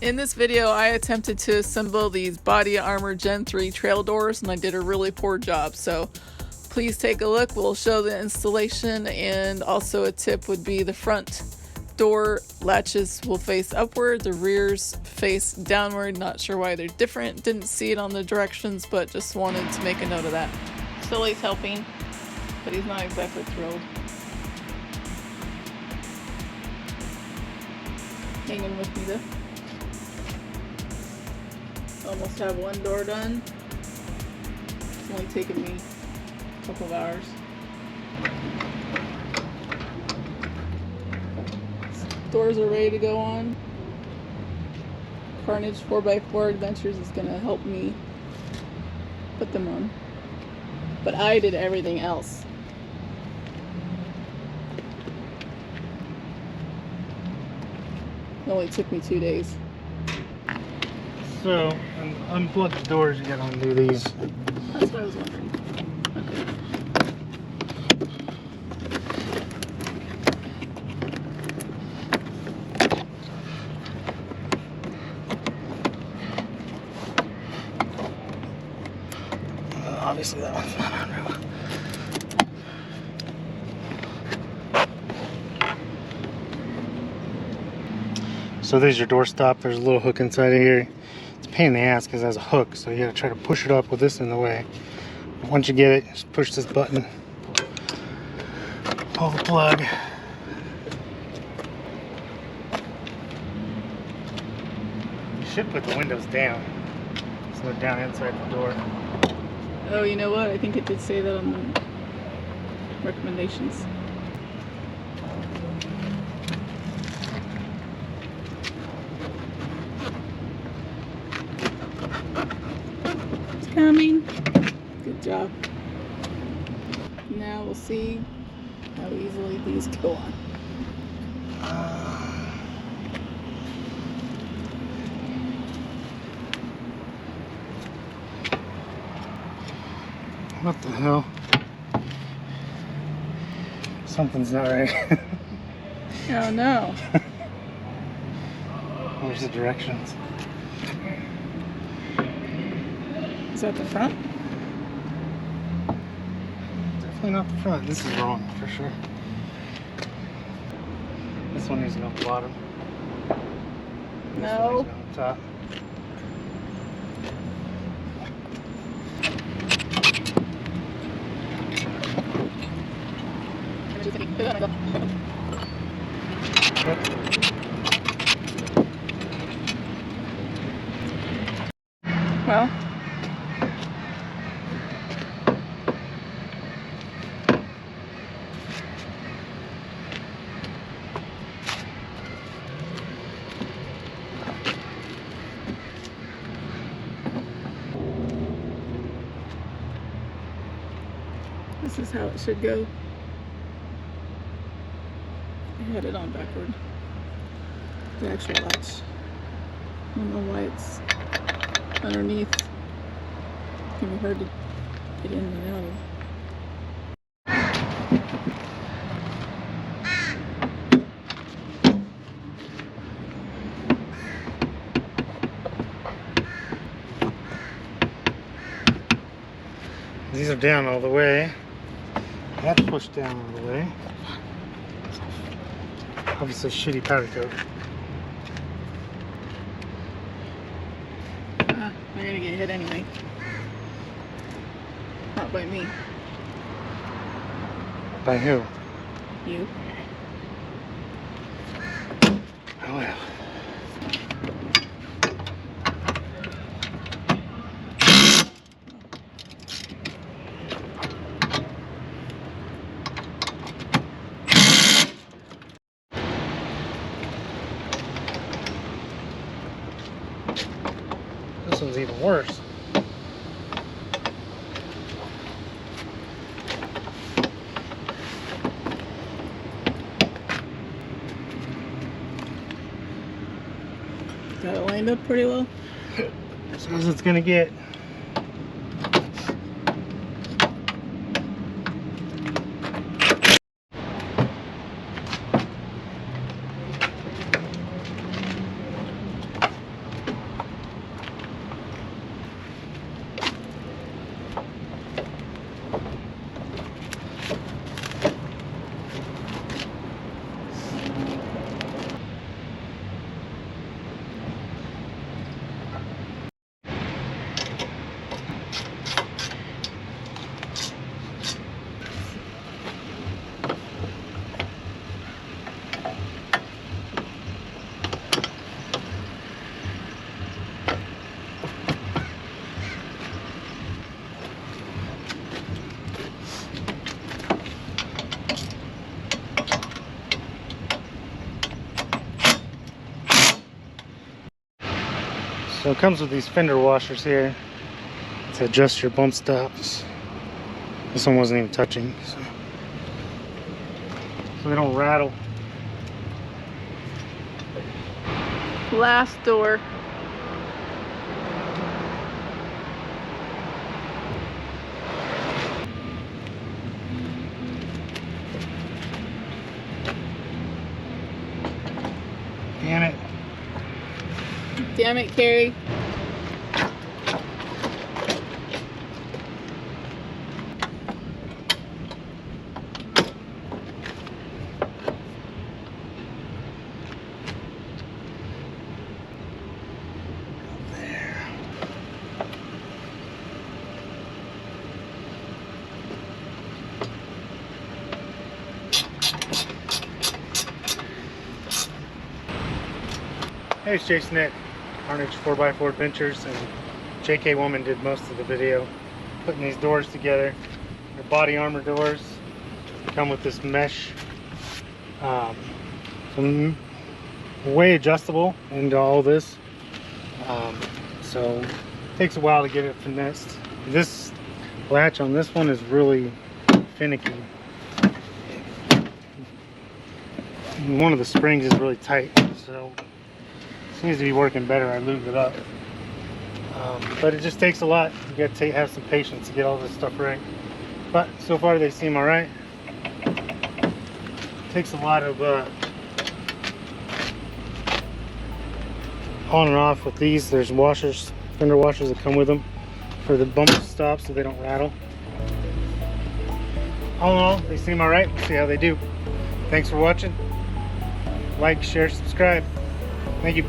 In this video, I attempted to assemble these Body Armor Gen 3 trail doors and I did a really poor job. So please take a look. We'll show the installation, and also a tip would be the front door latches will face upward, the rears face downward. Not sure why they're different. Didn't see it on the directions, but just wanted to make a note of that. Sully's helping, but he's not exactly thrilled. Hanging with me though. Almost have one door done. It's only taken me a couple of hours. Doors are ready to go on. Carnage4x4 Adventures is going to help me put them on. But I did everything else. It only took me 2 days. So, unplug the doors, you gotta undo these. That's what I was wondering. Okay. Obviously that one's not under. So there's your door stop. There's a little hook inside of here. It's a pain in the ass because it has a hook, so you gotta try to push it up with this in the way. But once you get it, just push this button, pull the plug. You should put the windows down, so they're down inside the door. Oh, you know what? I think it did say that on the recommendations. It's coming. Good job. Now we'll see how easily these go on. What the hell? Something's not right. Oh no. Where's the directions? Is that the front? Definitely not the front. This is wrong for sure. This one needs to go on the bottom. No. This one needs to go on the top. Well, this is how it should go. I had it on backward. The actual latch. I don't know why it's underneath. It can be hard to get in and out of. These are down all the way. That's pushed down all the way. Obviously shitty powder coat. They're gonna get hit anyway. Not by me. By who? You. Oh well. This one's even worse. Got it lined up pretty well. As good as it's gonna get. So it comes with these fender washers here to adjust your bump stops. This one wasn't even touching, so they don't rattle. Last door. Damn it. Damn it, Carrie. Hey, it's Jason at Carnage4x4 Adventures, and JK Woman did most of the video putting these doors together. They're body armor doors. They come with this mesh, some way adjustable into all this. So it takes a while to get it finessed. This latch on this one is really finicky. And one of the springs is really tight, so seems to be working better. I lubed it up, but it just takes a lot. You got to have some patience to get all this stuff right. But so far they seem all right. Takes a lot of on and off with these. There's washers, fender washers that come with them for the bump stops so they don't rattle. All in all, they seem all right. We'll see how they do. Thanks for watching. Like, share, subscribe. Thank you.